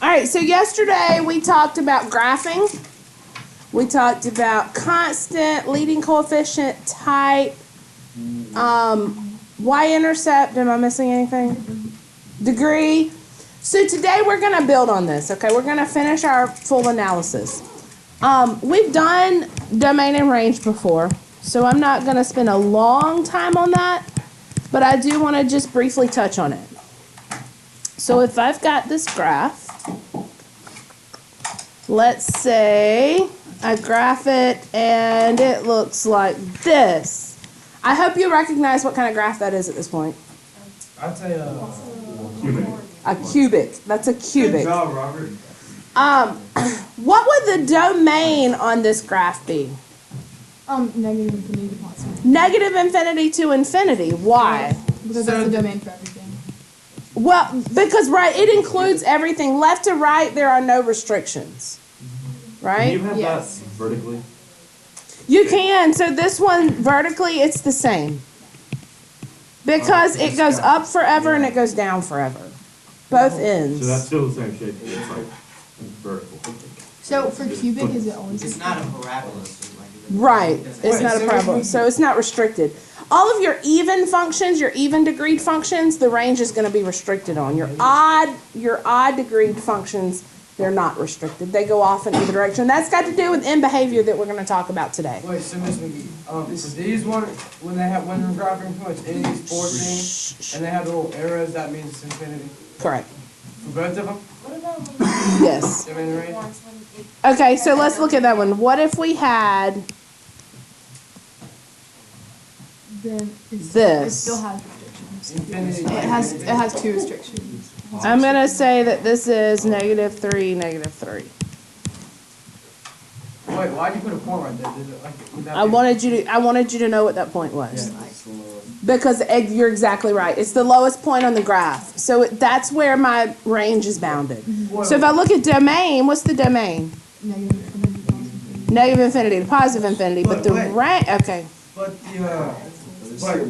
All right, so yesterday we talked about graphing. We talked about constant, leading coefficient, type, y-intercept. Am I missing anything? Degree. So today we're going to build on this, okay? We're going to finish our full analysis. We've done domain and range before, so I'm not going to spend a long time on that, but I do want to just briefly touch on it. So if I've got this graph, let's say I graph it and it looks like this. I hope you recognize what kind of graph that is at this point. I'd say Cubic. A cubic. That's a cubic. Good job, Robert. What would the domain on this graph be? Negative infinity to positive. Negative infinity to infinity. Why? Because that's the domain for everything. Well, because, right, it includes everything. Left to right, there are no restrictions. Right? Can you have Yes. that vertically? You can. So this one, vertically, it's the same. Because it goes up forever and it goes down forever. Both ends. So that's still the same shape. It's like vertical. So for cubic, is it always? It's not a parabola. So like Right. It's not a parabola. So it's not restricted. All of your even functions, your even degreed functions, the range is going to be restricted on. Your odd degreed functions, they're not restricted. They go off in either direction. That's got to do with end behavior that we're going to talk about today. Wait, so Miss McGee, for these one, when we're graphing pretty much any of these 14, and they have the little arrows, that means it's infinity. Correct. For both of them? Yes. Domain and range? Okay, so let's look at that one. What if we had Then it this? still has restrictions. Infinity. It has two restrictions. I'm going to say that this is -3, -3. Wait, why'd you put a point right there? Did it, like, would that I be- wanted you to know what that point was. Yeah. Because you're exactly right. It's the lowest point on the graph. So that's where my range is bounded. So if I look at domain, what's the domain? Negative infinity to positive. Negative infinity to positive infinity. But the Wait. range, okay. But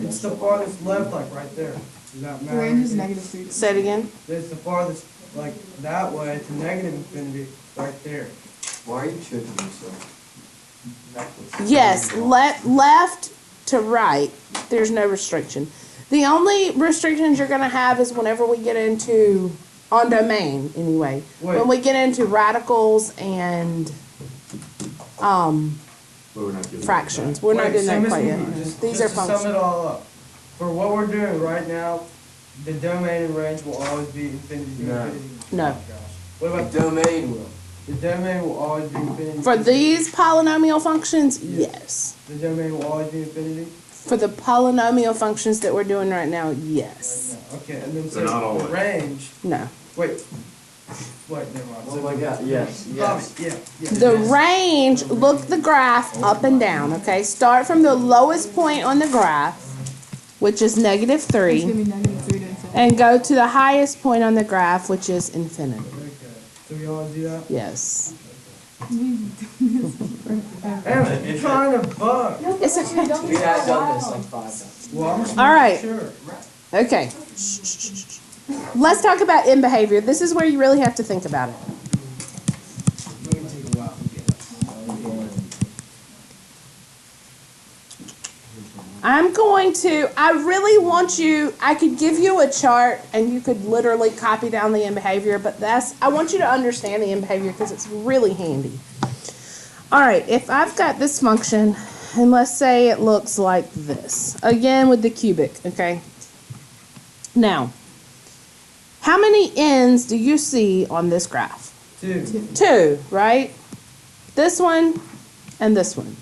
it's the farthest left, like right there. Does that The matter? range is -3 to Say it again. It's the farthest, like that way to negative infinity, right there. Why are you tricking yourself? Yes, left to right, there's no restriction. The only restrictions you're going to have is whenever we get into, on domain anyway, when we get into radicals and But we're not doing fractions. We're not doing that quite yet. These are Just to sum functions. it all up, for what we're doing right now, the domain and range will always be infinity to infinity. No. What about The domain will. the domain will always be infinity? For these polynomial functions, yes. The domain will always be infinity? For the polynomial functions that we're doing right now, yes. No, okay, and then They're not always. range, No. wait, never mind. Oh my God, yes, yes. Yeah. The range, look the graph up and down, okay? Start from the lowest point on the graph, which is It's -3, gonna be -3 to infinity. and go to the highest point on the graph, which is infinity. Okay, so we all do that? Yes. Damn, you're trying to bug. It's okay. We have done this like 5 times. Well, I'm just All right. sure. Okay. Let's talk about end behavior. This is where you really have to think about it. I really want you, I could give you a chart and you could literally copy down the end behavior, but I want you to understand the end behavior because it's really handy. All right, if I've got this function, and let's say it looks like this, again with the cubic, okay? Now, how many ends do you see on this graph? 2. 2, right? This one and this one,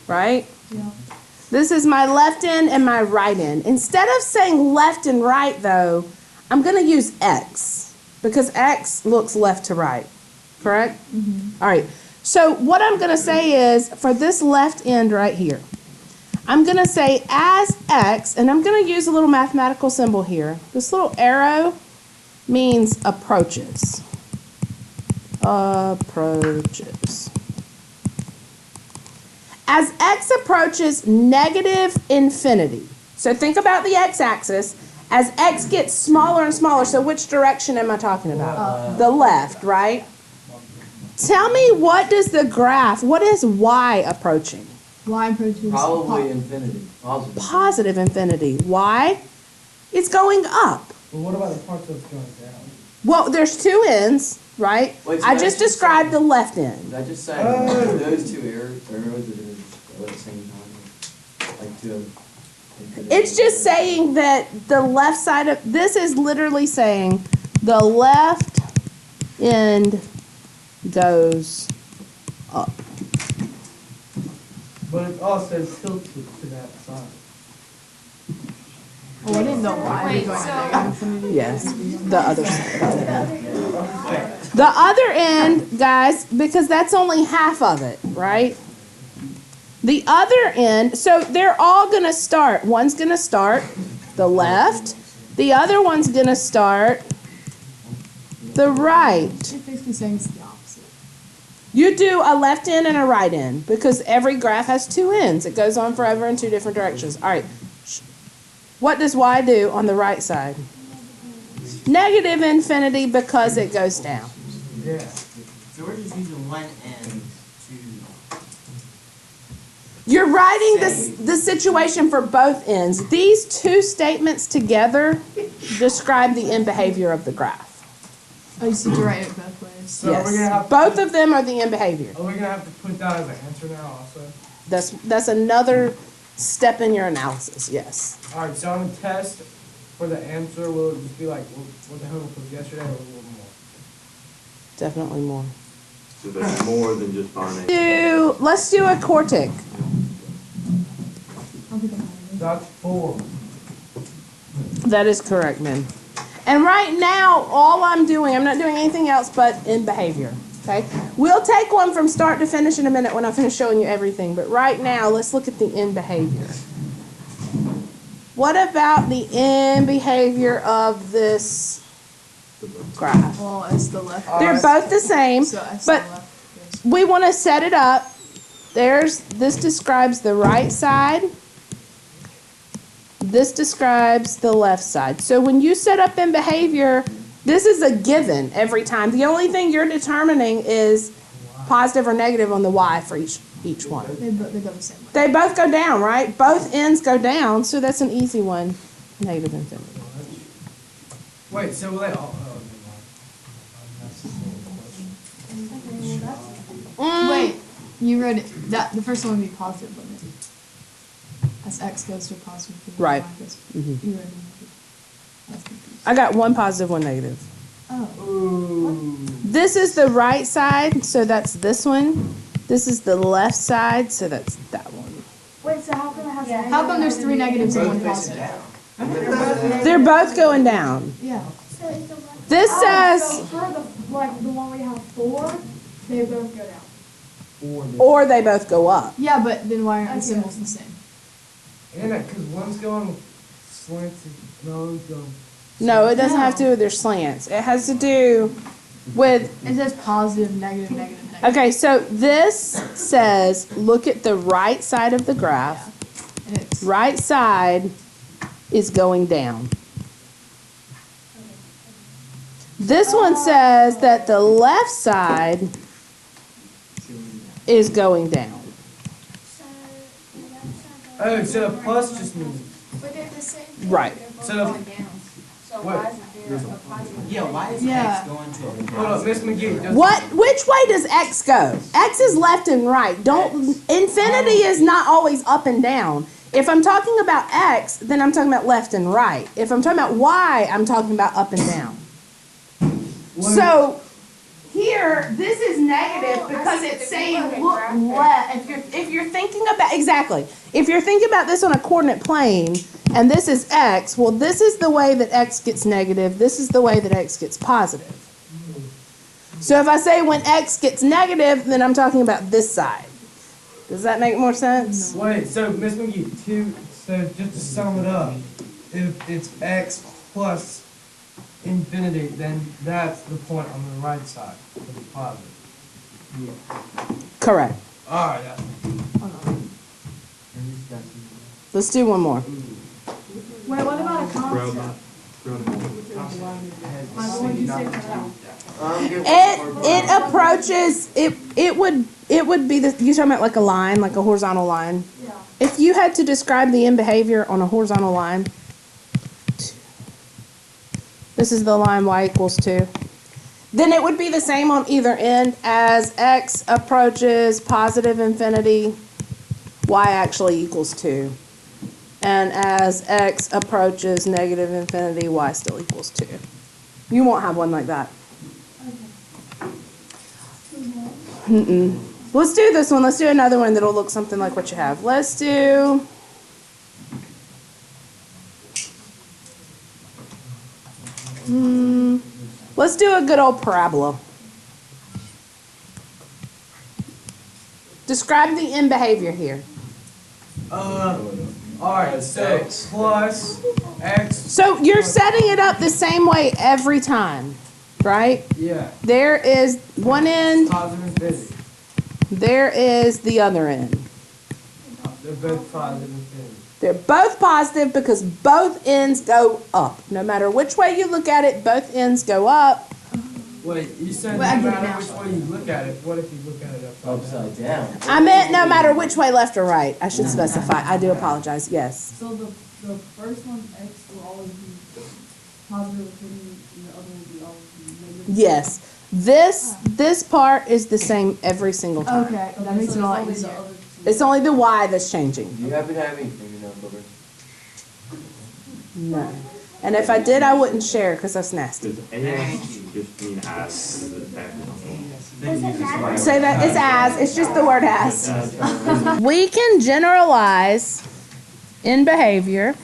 right? Yeah. This is my left end and my right end. Instead of saying left and right, though, I'm going to use X because X looks left to right, correct? Mm-hmm. All right. So what I'm going to say is for this left end right here, I'm going to say as X, and I'm going to use a little mathematical symbol here. This little arrow means approaches. Approaches. As X approaches negative infinity, so think about the X-axis. As x gets smaller and smaller, so which direction am I talking about? The left, right? Tell me, what does the graph, what is y approaching? Y approaches Probably infinity. Positive. Positive infinity. Why? It's going up. But what about the part that's going down? Well, there's two ends, right? Wait, so I that's just just described the left end. Did I just say those two arrows that are at the same time? Like two. It's just saying that the left side of, this is literally saying the left end goes up. But it also tilted to that side. Oh, I didn't know why. Wait, Going so- negative infinity. Yes, the other side. The other end, guys, because that's only half of it, right? The other end, so they're all going to start. One's going to start the left. The other one's going to start the right. It's basically saying it's the opposite. You do a left end and a right end because every graph has two ends. It goes on forever in two different directions. All right. What does y do on the right side? Negative infinity because it goes down. Yeah. So we're just using one end to. You're writing the situation for both ends. These two statements together describe the end behavior of the graph. Oh, you said to write it both ways. So we're gonna Yes. have Both of them are the end behavior. Are we gonna have to put that as an answer now also? That's another step in your analysis, yes. Alright, so on the test for the answer, will it just be like what the homework was yesterday or a little more? Definitely more. So that's more than just finding. Let's do a quartic. I'll put that on. That's 4. That is correct, man. And right now, all I'm not doing anything else but in behavior, okay? We'll take one from start to finish in a minute when I finish showing you everything, but right now, let's look at the end behavior. What about the end behavior of this graph? Well, it's the left. They're both the same, So it's but the left. Yes. we want to set it up. This describes the right side. This describes the left side. So when you set up in behavior, this is a given every time. The only thing you're determining is positive or negative on the y for each one. They go the same way. They both go down, right? Both ends go down, so that's an easy one. Negative infinity. Wait, so will they all Wait, you read it. The first one would be positive limit. As x goes to a positive infinity, Right. y goes to- Mhm. You read it. That's confusing. I got one positive, one negative. Oh. Ooh. This is the right side, so that's this one. This is the left side, so that's that one. Wait, so how come it has How come there's 3 negatives and 1 Both face positive? down. They're both going down. Yeah. This So says, for the one we have 4, they both go down. or they both go up. Yeah, but then why aren't the Okay. symbols the same? And because one's going slanted, no, one's going. No, it doesn't have to do with their slants. It has to do with, It says positive, negative, negative, negative. okay, so this says, look at the right side of the graph. And it's Right side is going down. This one says that the left side is going down. Oh, so the plus just means. But they're the same thing. Right. They're So- both going down. So What? why is there a positive? Yeah, why is Yeah. X going to a Hold up, Miss McGee. Just, Which way does X go? X is left and right. Infinity is not always up and down. If I'm talking about X, then I'm talking about left and right. If I'm talking about Y, I'm talking about up and down. So here, this is negative because it's saying look left. If you're thinking about, exactly, if you're thinking about this on a coordinate plane, and this is X, well, this is the way that X gets negative, this is the way that X gets positive. So if I say when X gets negative, then I'm talking about this side. Does that make more sense? wait, so Miss McGee, so just to sum it up, if it's X plus infinity, then that's the point on the right side, the positive. Correct. Alright, yeah. Let's do one more. Wait, what about a Throw constant? that. Throw it. What would you say for that? It approaches it would be the you talking about like a line, like a horizontal line. Yeah. If you had to describe the end behavior on a horizontal line, this is the line y equals 2. Then it would be the same on either end. As x approaches positive infinity, y actually equals 2. And as x approaches negative infinity, y still equals 2. You won't have one like that. Let's do this one. Let's do another one that'll look something like what you have. Let's do... let's do a good old parabola. Describe the end behavior here. Alright, so plus x. So you're setting it up the same way every time, right? Yeah. There is one end, Positive infinity. there is the other end. They're both positive infinity. They're both positive because both ends go up. No matter which way you look at it, both ends go up. Wait, you said Well, I no get it matter now. which way you look at it. What if you look at it Upside down. I meant no matter which way, left or right. I should specify. I do apologize. Yes. So the first one, x will always be positive infinity, and the other will be always negative. Yes. This part is the same every single time. Okay, that makes it a lot easier. It's only the y that's changing. Do you happen to have any fingernail clippers? No. And if I did, I wouldn't share because that's nasty. Does as just mean as? Or is it as? Say that it's as. It's just the word as. We can generalize in behavior.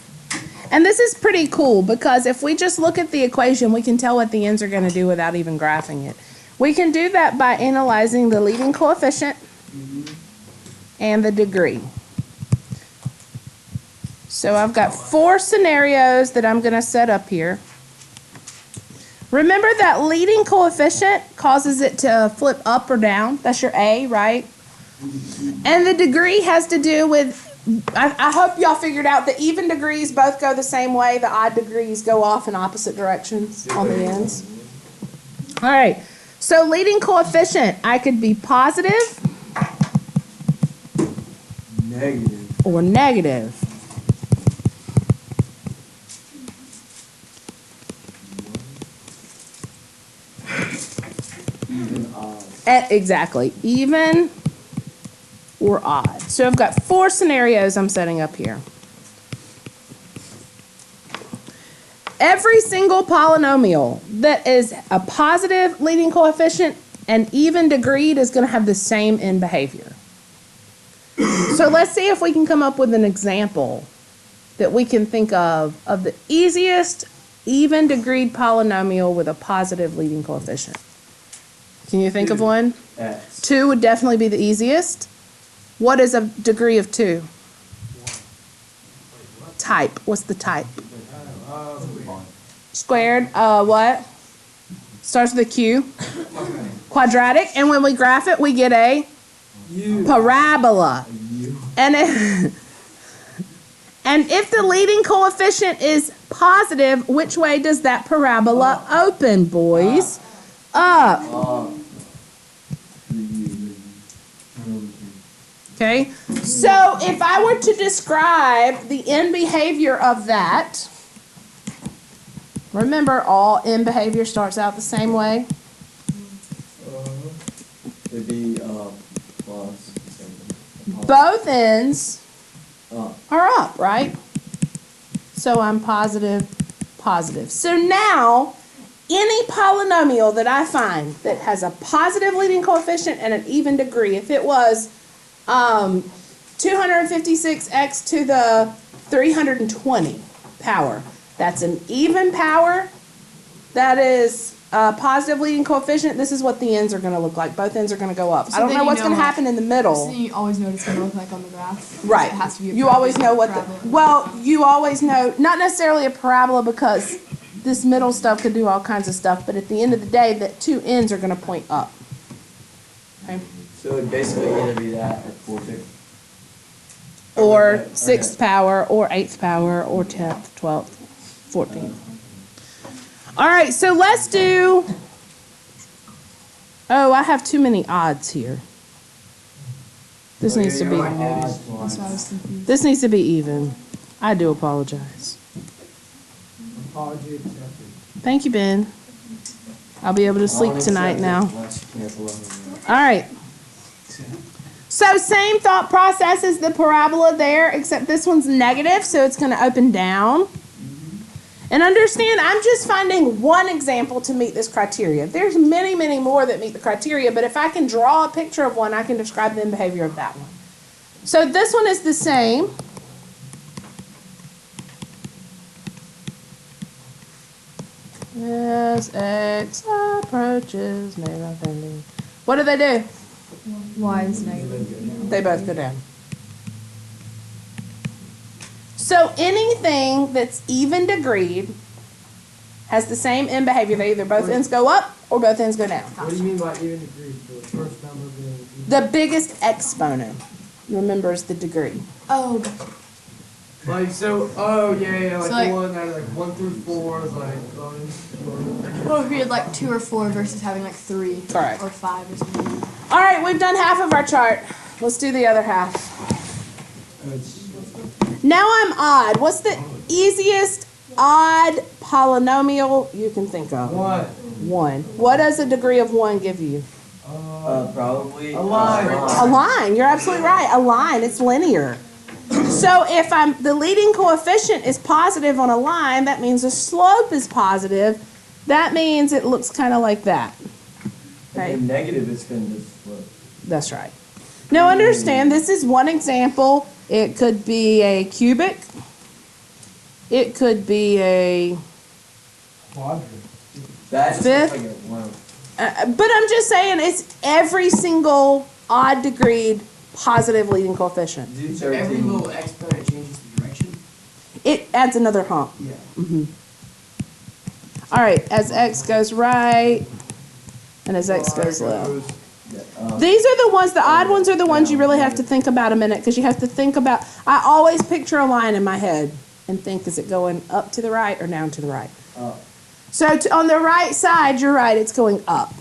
And this is pretty cool because if we just look at the equation, we can tell what the ends are going to do without even graphing it. We can do that by analyzing the leading coefficient and the degree. So I've got 4 scenarios that I'm going to set up here. Remember that leading coefficient causes it to flip up or down. That's your A, right? And the degree has to do with, I hope y'all figured out the even degrees both go the same way. The odd degrees go off in opposite directions on the ends. All right. So leading coefficient, I could be positive Negative. or negative. Even odd. Exactly. Even or odd. So I've got 4 scenarios I'm setting up here. Every single polynomial that is a positive leading coefficient and even degreed is going to have the same end behavior. So let's see if we can come up with an example that we can think of the easiest even degreed polynomial with a positive leading coefficient. Can you think of one? X. 2 would definitely be the easiest. What is a degree of 2? Type. What's the type? Squared. What? Starts with a Q. Quadratic. And when we graph it, we get a parabola. And if the leading coefficient is positive, which way does that parabola open, boys? Up. Okay, so if I were to describe the end behavior of that, remember all end behavior starts out the same way. It'd be plus. Both ends Up. are up, right? So I'm positive, positive. So now, any polynomial that I find that has a positive leading coefficient and an even degree, if it was 256x to the 320 power, that's an even power. That is a positive leading coefficient. This is what the ends are going to look like. Both ends are going to go up. So I don't then know you what's know going to what- happen in the middle. So you always know what it's going to look like on the graph. Right. It has to be a You always know what parabola. well, you always know, not necessarily a parabola because this middle stuff could do all kinds of stuff, but at the end of the day, the 2 ends are going to point up. Okay? So it'd basically either be that or 4 6. or 6th power, or 8th power, or 10th, 12th, 14th. All right, so let's do, oh, I have too many odds here. This needs to be, That's why I was confused. this needs to be even. I do apologize. Apology accepted. Thank you, Ben. I'll be able to sleep tonight now. All right. So same thought process as the parabola there, except this one's negative, so it's going to open down. And understand, I'm just finding one example to meet this criteria. There's many, many more that meet the criteria, but if I can draw a picture of one, I can describe the behavior of that one. So this one is the same. As x approaches negative ending. What do? Y is negative. They both go down. So anything that's even degreed has the same end behavior. They either both ends go up or both ends go down. What do you mean by even degree? The first number being even? The biggest exponent, remember, is the degree. Oh, Like, so, oh, yeah, like, So, the one that, like, 1 through 4 is like, well, if you had like 2 or 4 versus having like 3 Correct. or 5 or something. All right, we've done half of our chart. Let's do the other half. Now I'm odd. What's the easiest odd polynomial you can think of? 1. 1. What does a degree of 1 give you? Probably. A line. A line. You're absolutely right. A line. It's linear. So if the leading coefficient is positive on a line, that means the slope is positive. That means it looks kind of like that. Okay? If negative, it's going to just flip. That's right. Now understand, this is one example. It could be a cubic. It could be a Quadrant. That just Fifth. looks like a one. but I'm just saying it's every single odd degreed positive leading coefficient. Do So every 13. little exponent changes the direction? It adds another hump. Yeah. All right, as x goes right and as x goes left. Yeah, These are the ones, the odd ones are the ones you really have to think about a minute, because you have to think about, I always picture a line in my head and think, is it going up to the right or down to the right? So on the right side, you're right, it's going up.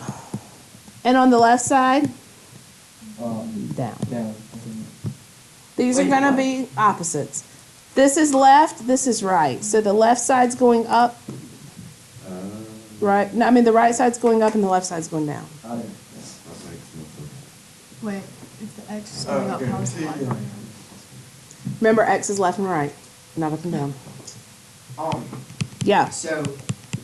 And on the left side, down. down. These are going to be opposites. This is left, this is right. So the left side's going up, right? No, I mean the right side's going up and the left side's going down. Wait, if the x is going up, how is the y going? Remember, x is left and right, not up and down. Yeah, So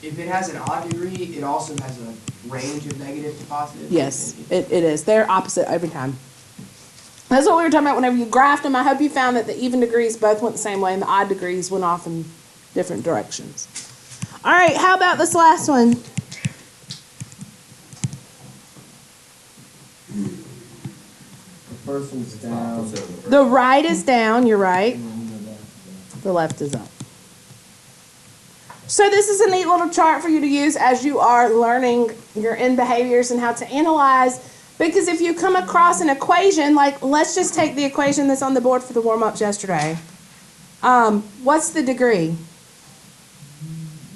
if it has an odd degree, it also has a range of negative to positive? yes, it is. They're opposite every time. That's what we were talking about whenever you graphed them. I hope you found that the even degrees both went the same way and the odd degrees went off in different directions. All right, how about this last one? The first one's down. The right is down, you're right. The left is up. So this is a neat little chart for you to use as you are learning your end behaviors and how to analyze. Because if you come across an equation, like let's just take the equation that's on the board for the warm-ups yesterday. What's the degree?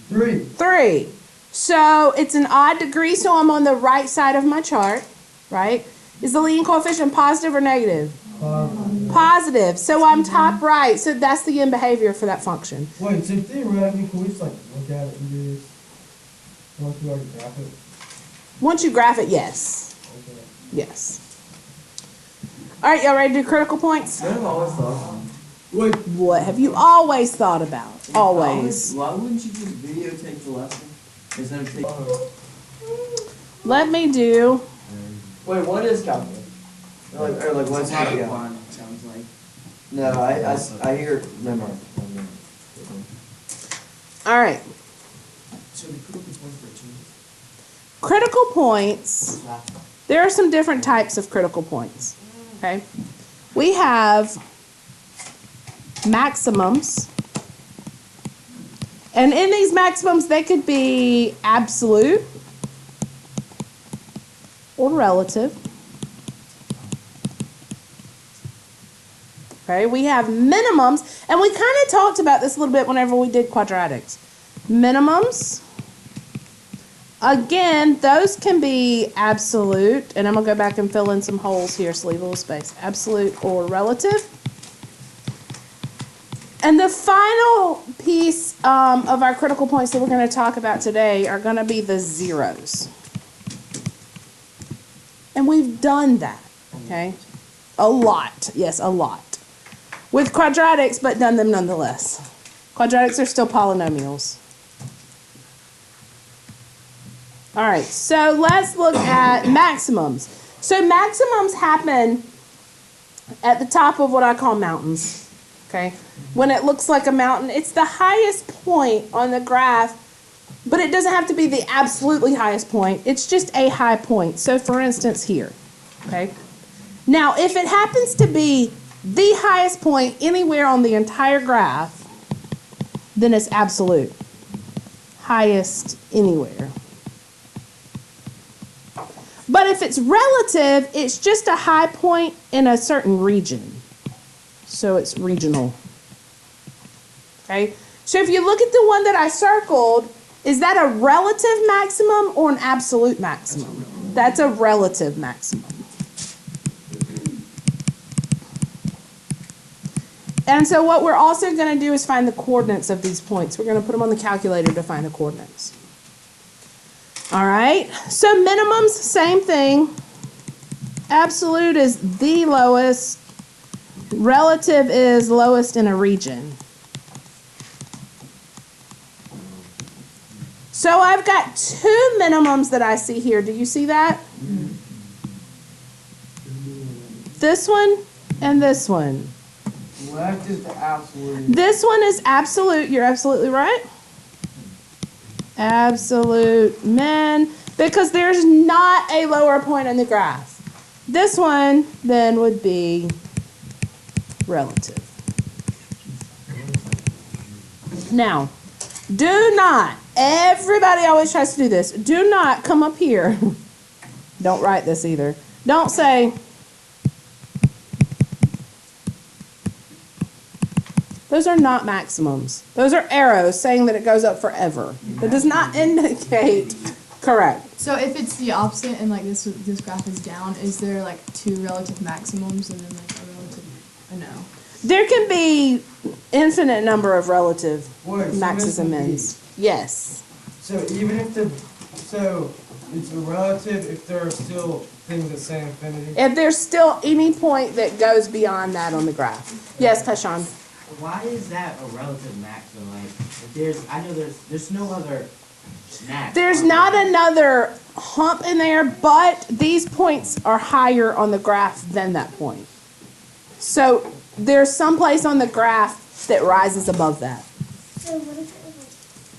3. 3. So it's an odd degree, so I'm on the right side of my chart, right? Is the leading coefficient positive or negative? Positive. So I'm top right. So that's the end behavior for that function. Wait, so theoretically, can we just, like, look at it and do this? Once we already graph it? Once you graph it, yes. Okay. Yes. All right, y'all ready to do critical points? I've always thought. Wait, What have you always thought about? Always. Why wouldn't you just videotape the lesson instead of taking? Let me do. Wait, what is calculus? Or like what's It's not a calculus? one, it sounds like. No, I hear it memorized. All right. So the critical points for changes. Critical points. There are some different types of critical points. Okay. We have maximums. And in these maximums, they could be absolute or relative. Okay, we have minimums, and we kind of talked about this a little bit whenever we did quadratics. Minimums, again, those can be absolute, and I'm going to go back and fill in some holes here, so leave a little space. Absolute or relative. And the final piece of our critical points that we're going to talk about today are going to be the zeros. And we've done that, okay? A lot, yes, a lot. With quadratics, but done them nonetheless. Quadratics are still polynomials. All right, so let's look at maximums. So maximums happen at the top of what I call mountains, okay? When it looks like a mountain, it's the highest point on the graph, but it doesn't have to be the absolutely highest point. It's just a high point. So for instance here, okay? Now, if it happens to be the highest point anywhere on the entire graph, then it's absolute. Highest anywhere. But if it's relative, it's just a high point in a certain region. So it's regional. Okay? So if you look at the one that I circled, is that a relative maximum or an absolute maximum? That's a relative maximum. And so what we're also going to do is find the coordinates of these points. We're going to put them on the calculator to find the coordinates. All right, so minimums, same thing. Absolute is the lowest. Relative is lowest in a region. So I've got two minimums that I see here. Do you see that? This one and this one. Left is the absolute. This one is absolute. You're absolutely right. Absolute min, because there's not a lower point in the graph. This one then would be relative. Now, do not, everybody always tries to do this, do not come up here. Don't write this either. Don't say, those are not maximums. Those are arrows saying that it goes up forever. That does not indicate correct. So if it's the opposite and like this graph is down, is there like two relative maximums and then like a relative? No. There can be infinite number of relative Wait, so maxes and this would mins. Yes. So even if so it's a relative if there are still things that say infinity. If there's still any point that goes beyond that on the graph. Yes, Tashawn. Why is that a relative maximum? Like, if I know there's no other max. There's not another hump in there, but these points are higher on the graph than that point. So there's some place on the graph that rises above that. So what if it was like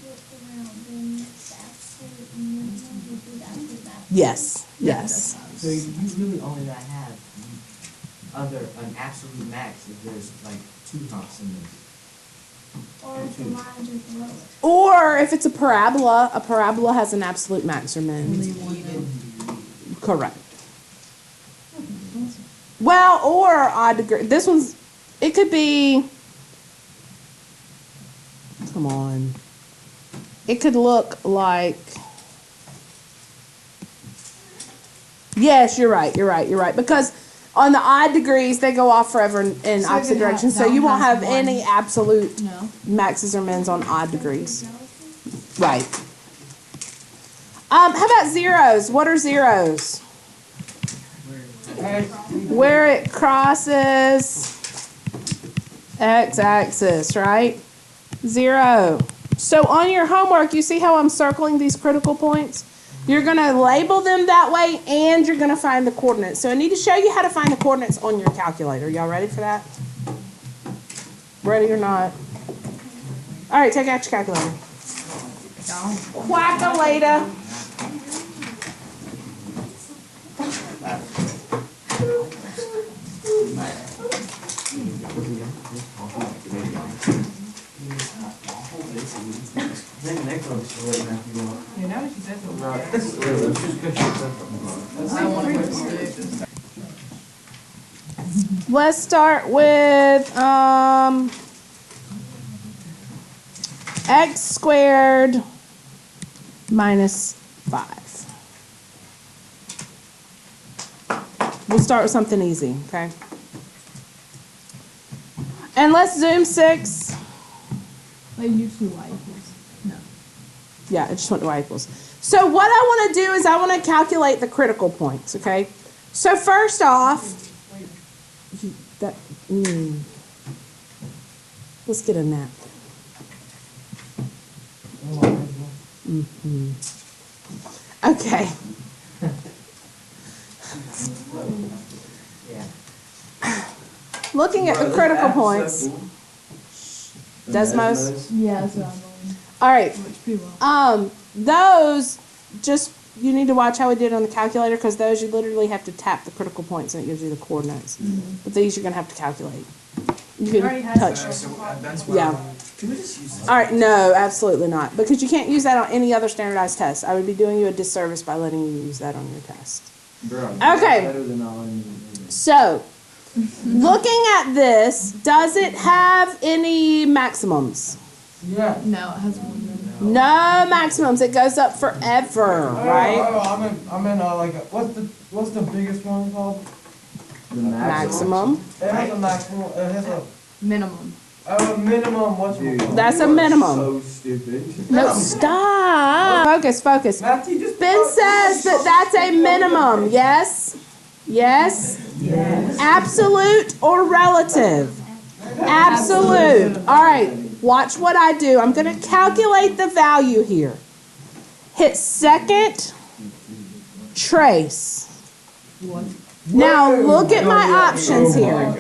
flipped around, then the absolute minimum would be the absolute max? Yes, yes. So you really only gotta have an absolute max if there's like two humps in this. Or if the lines are below it. Or if it's a parabola has an absolute max or min. Correct. Well, or odd degree. This one's, it could be, come on. It could look like, yes, you're right. Because on the odd degrees, they go off forever in opposite directions. So you won't have any absolute maxes or mins on odd degrees. Right. How about zeros? What are zeros? Where it crosses x-axis, right? 0. So on your homework, you see how I'm circling these critical points? You're going to label them that way, and you're going to find the coordinates. So I need to show you how to find the coordinates on your calculator. Y'all ready for that? Ready or not? All right, take out your calculator. Quack-a-later. Let's start with x squared minus 5. We'll start with something easy, okay? And let's zoom 6. Like you see y equals. No. Yeah, I just went to y equals. So what I want to do is I want to calculate the critical points, okay? So first off, let's get a napkin. Okay. Looking at the critical points. Desmos? Yeah, that's what I'm going. All right. Which pretty well. Those, just, you need to watch how we did on the calculator, because those you literally have to tap the critical points and it gives you the coordinates. But these you're going to have to calculate. You already can had touch. So that's what Yeah. Can we just use this? All right, no, absolutely not. Because you can't use that on any other standardized test. I would be doing you a disservice by letting you use that on your test. Bro, Okay. better than not letting you. So, looking at this, does it have any maximums? Yeah. No, it has one. No maximums. It goes up forever, right? I'm in like, what's the biggest one called? The Maximum. It has a maximum, it has a Minimum. minimum, what's it called? That's a minimum. So stupid. No, stop. Focus. Matthew, just Ben says that that's a minimum. Yes? Yes? Absolute or relative? Absolute. All right. Watch what I do. I'm going to calculate the value here. Hit second, trace. Now look at my options here.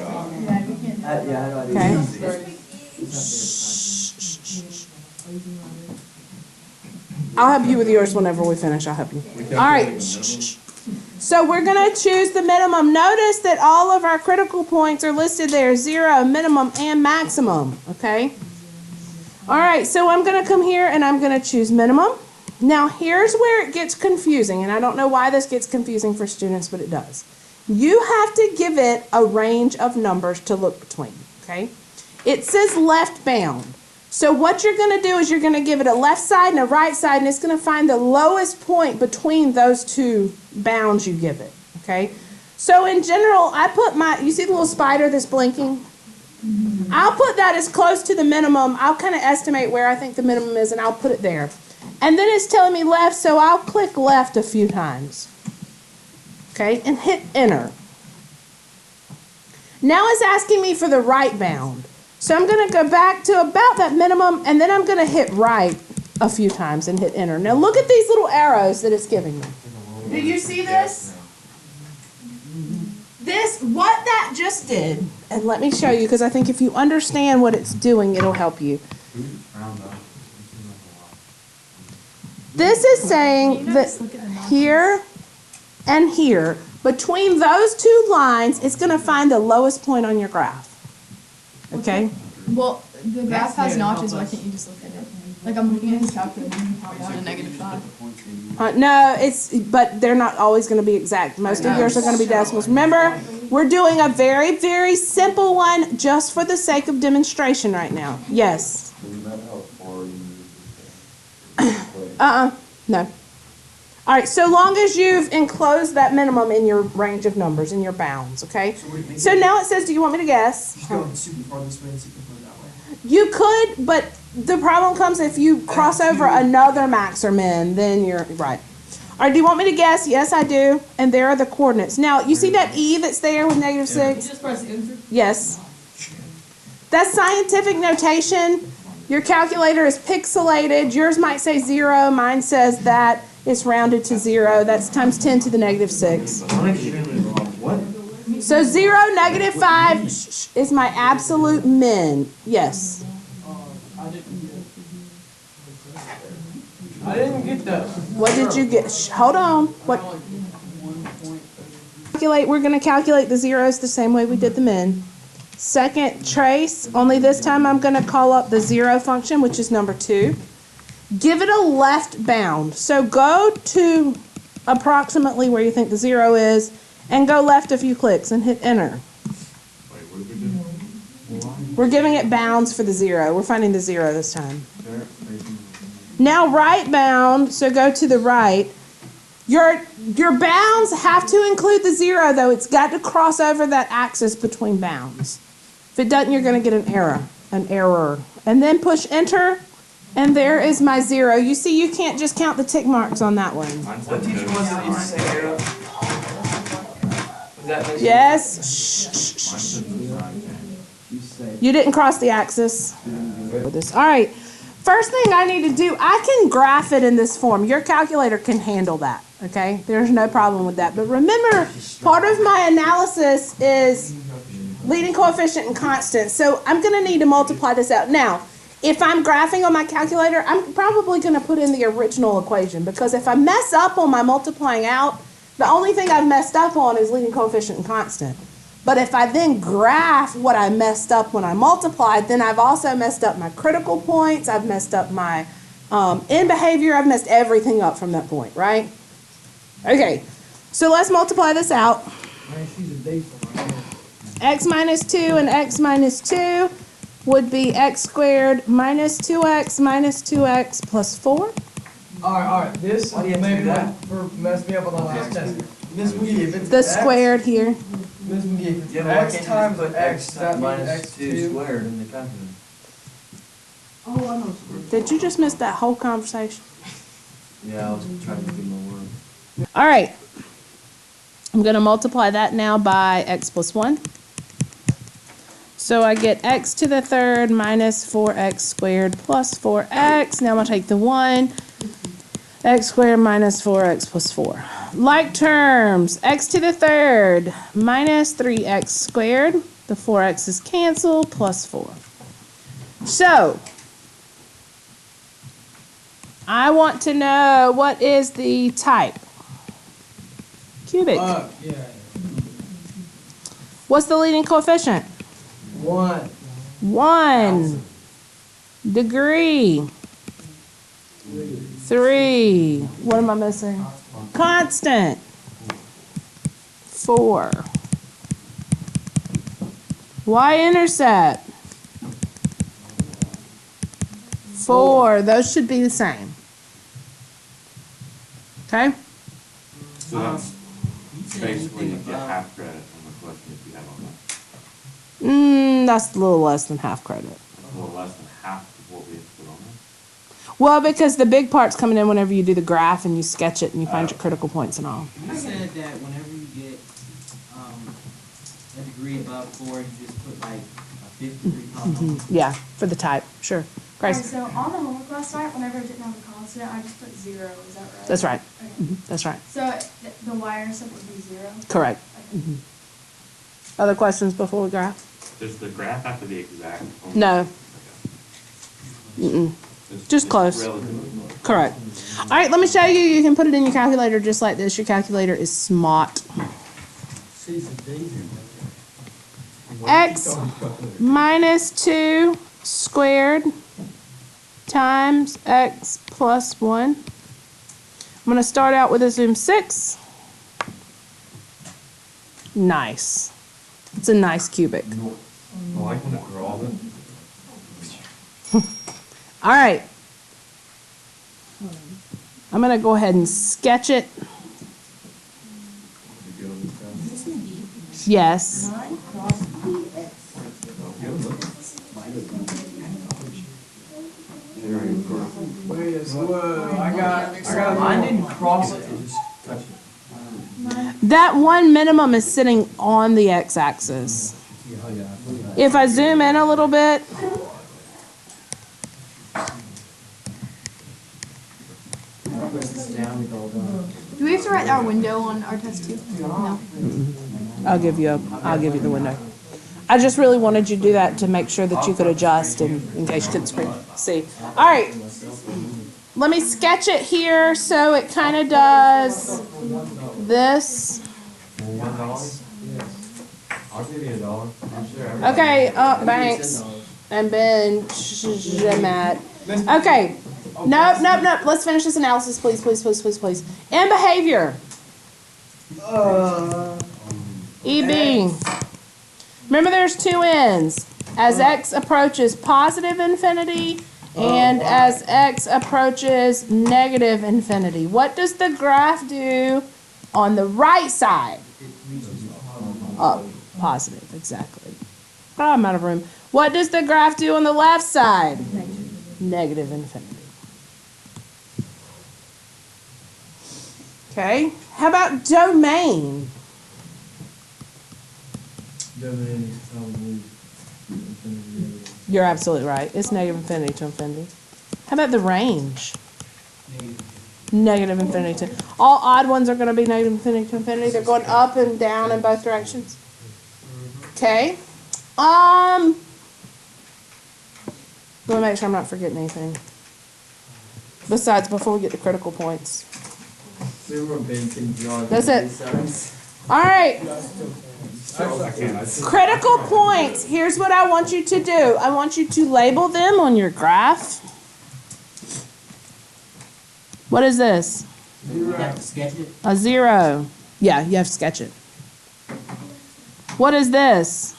Yeah, Okay. I'll help you with yours whenever we finish. I'll help you. All right. So we're going to choose the minimum. Notice that all of our critical points are listed there. 0, minimum, and maximum. Okay. All right. So I'm going to come here and I'm going to choose minimum. Now here's where it gets confusing. And I don't know why this gets confusing for students, but it does. You have to give it a range of numbers to look between. Okay. It says left bound. So what you're going to do is you're going to give it a left side and a right side, and it's going to find the lowest point between those two bounds you give it, okay? So in general, I put you see the little spider that's blinking? I'll put that as close to the minimum. I'll kind of estimate where I think the minimum is, and I'll put it there. And then it's telling me left, so I'll click left a few times, okay, and hit enter. Now it's asking me for the right bound. So I'm going to go back to about that minimum, and then I'm going to hit right a few times and hit enter. Now look at these little arrows that it's giving me. Do you see this? What that just did, and let me show you, because I think if you understand what it's doing, it'll help you. This is saying that here and here, between those two lines, it's going to find the lowest point on your graph. Okay? Well, the graph has notches. Why can't you just look at it? Like I'm looking at his calculator and he popped out a -5. No, but they're not always going to be exact. Most of yours are going to be decimals. Remember, we're doing a very, very simple one just for the sake of demonstration right now. Yes. No. All right, so long as you've enclosed that minimum in your range of numbers, in your bounds, okay? So now it says, do you want me to guess? Just go super far this way and super far that way. You could, but the problem comes if you cross over another max or min, then you're right. All right, do you want me to guess? Yes, I do. And there are the coordinates. Now, you see that E that's there with -6? Just press enter. Yes. That's scientific notation. Your calculator is pixelated. Yours might say 0. Mine says that it's rounded to 0. That's times 10 to the -6. What? So 0, -5 is my absolute min. Yes. I didn't get that. What did you get? Hold on. What? We're going to calculate the zeros the same way we did the min. Second, trace. Only this time I'm going to call up the 0 function, which is number 2. Give it a left bound. So go to approximately where you think the 0 is, and go left a few clicks and hit enter. We're giving it bounds for the 0. We're finding the 0 this time. Now right bound, so go to the right. Your bounds have to include the 0, though. It's got to cross over that axis between bounds. If it doesn't, you're going to get an error. And then push enter, and there is my 0. You see, you can't just count the tick marks on that one. What teacher was it that used to say error? Was that Yes. Shh. You didn't cross the axis. All right. First thing I need to do, I can graph it in this form. Your calculator can handle that, okay? There's no problem with that. But remember, part of my analysis is leading coefficient and constant. So I'm going to need to multiply this out. Now, if I'm graphing on my calculator, I'm probably going to put in the original equation, because if I mess up on my multiplying out, the only thing I've messed up on is leading coefficient and constant. But if I then graph what I messed up when I multiplied, then I've also messed up my critical points, I've messed up my end behavior, I've messed everything up from that point, right? Okay, so let's multiply this out. X minus 2 and x minus 2 would be x squared minus 2x plus 4. All right. This maybe messed me up on the last test. Miss McGee, if it's The X, squared here. Miss McGee, if it's Yeah, but why X can't you times just put X, X that means minus 2 X2. squared in the calculator? Oh, I know. Did you just miss that whole conversation? Yeah, I was trying to do my word. All right. I'm going to multiply that now by x plus 1. So I get x to the third minus 4x squared plus 4x. Now I'm going to take the 1. X squared minus 4x plus 4. Like terms, x to the third minus 3x squared. The 4x is canceled, plus 4. So, I want to know what is the type. Cubic. Yeah. What's the leading coefficient? 1. 1. Degree. 3. What am I missing? Constant. 4. Y-intercept. 4. Those should be the same. Okay? So that's basically you get half credit on the question if you have all that. That's a little less than half credit. That's a little less than half of what we have to put on there. Well, because the big part's coming in whenever you do the graph and you sketch it and you find your critical points and all. You said that whenever you get a degree above 4, you just put like a 50-degree polynomial. Yeah, for the type. Sure. Alright, Grace. so on the homework last night, whenever I didn't have a constant, I just put 0, is that right? That's right. Okay. That's right. So the y-intercept would be 0? Correct. Okay. Other questions before we graph? Does the graph have to be exact? No. Just close. Relatively close. Correct. All right, let me show you. You can put it in your calculator just like this. Your calculator is smart. X minus 2 squared times x plus 1. I'm going to start out with a zoom 6. Nice. It's a nice cubic. Well, I can draw it. All right. I'm going to go ahead and sketch it. Yes. Whoa, I got Mine didn't cross it, it just touched it. That one minimum is sitting on the x-axis. If I zoom in a little bit, Do we have to write our window on our test too? No. I'll give you the window. I just really wanted you to do that to make sure that you could adjust and in case you couldn't see. All right. Let me sketch it here so it kind of does this. I'll give you $1. I'm sure. Okay, Banks and Ben Jemat. Okay. Nope. Let's finish this analysis, please. And behavior. EB. Remember there's 2 ends. as x approaches positive infinity and as x approaches negative infinity. What does the graph do on the right side? Up, positive, exactly. Oh, I'm out of room. What does the graph do on the left side? Negative infinity. Okay, how about domain? Domain is probably infinity. You're absolutely right. It's negative infinity to infinity. How about the range? Negative infinity to. All odd ones are going to be negative infinity to infinity. They're going up and down in both directions. Okay. Let me make sure I'm not forgetting anything. Besides, before we get to critical points. That's it. All right. Critical points. Here's what I want you to do. I want you to label them on your graph. What is this? You have to sketch it? A 0. Yeah, you have to sketch it. What is this?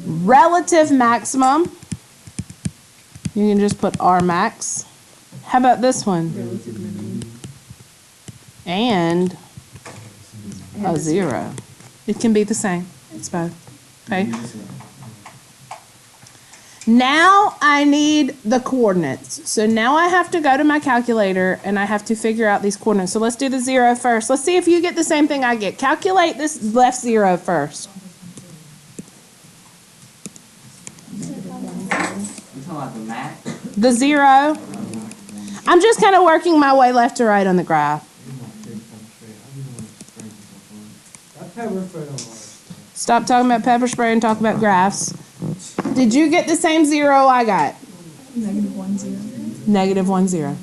Relative maximum. You can just put R max. How about this one? And a 0. It can be the same. It's both. Okay. Now I need the coordinates. So now I have to go to my calculator and I have to figure out these coordinates. So let's do the 0 first. Let's see if you get the same thing I get. Calculate this left 0 first. You talking about the max? The 0. I'm just kind of working my way left to right on the graph. Stop talking about pepper spray and talk about graphs. Did you get the same 0 I got? Negative 1, 0. Negative 1, 0.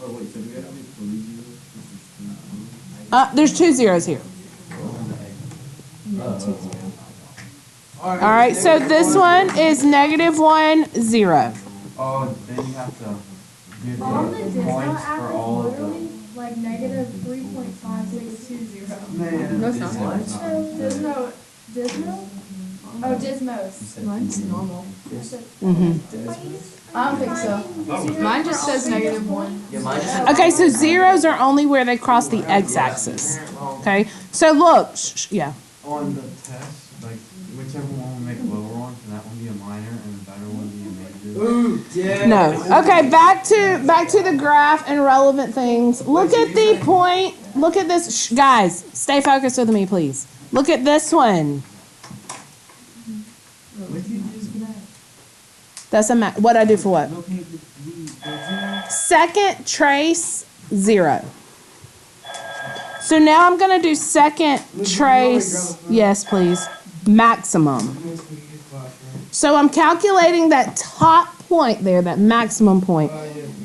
Oh, wait, so do we have to make 3 zeros? There's 2 zeros here. All right, so this one is negative 1, 0. Oh, then you have to give On the the discount points app, for it's all of literally them. like negative 3.5620. Man. No, it's not. Dismo? Oh, Dismos. Mine's normal. Mm-hmm. I don't think so. Mine just says negative 1. Yeah, mine just Okay, so zeros are only where they cross the x-axis. Okay, so look, yeah. On the test, like, whichever one we make lower on, can that one be a minor and the better one be a major? Ooh, yeah. No. Okay, back to the graph and relevant things. Look at the point. Look at this. Guys, stay focused with me, please. Look at this one. That's a what I do for what? Second trace 0. So now I'm going to do second trace. Yes, please. Maximum. So I'm calculating that top point there, that maximum point.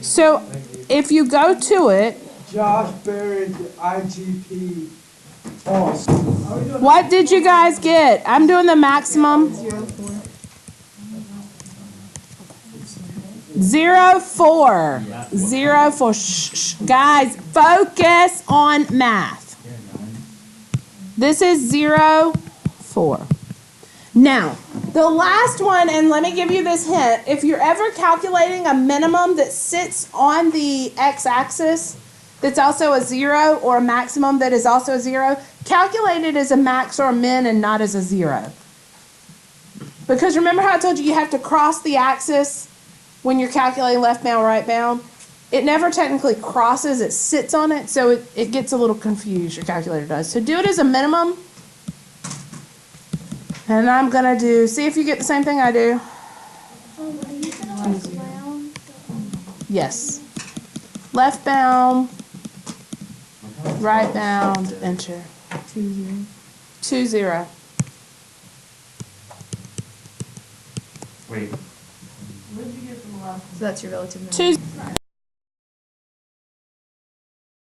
So if you go to it, Josh buried the IGP. Awesome. what did you guys get? I'm doing the maximum. 0, 4. 0, 4. Shh. Guys, focus on math. This is 0, 4. Now, the last one, and let me give you this hint. If you're ever calculating a minimum that sits on the x-axis that's also a 0 or a maximum that is also a 0, calculate it as a max or a min and not as a 0. Because remember how I told you you have to cross the axis when you're calculating left bound, right bound? It never technically crosses, it sits on it, so it gets a little confused, your calculator does. So do it as a minimum. And I'm going to do, see if you get the same thing I do. Are you gonna left bound? Yes. Left bound, right bound, enter. 2, 0. 2, 0. Wait. What did you get from the last one? So that's your relative number. 2.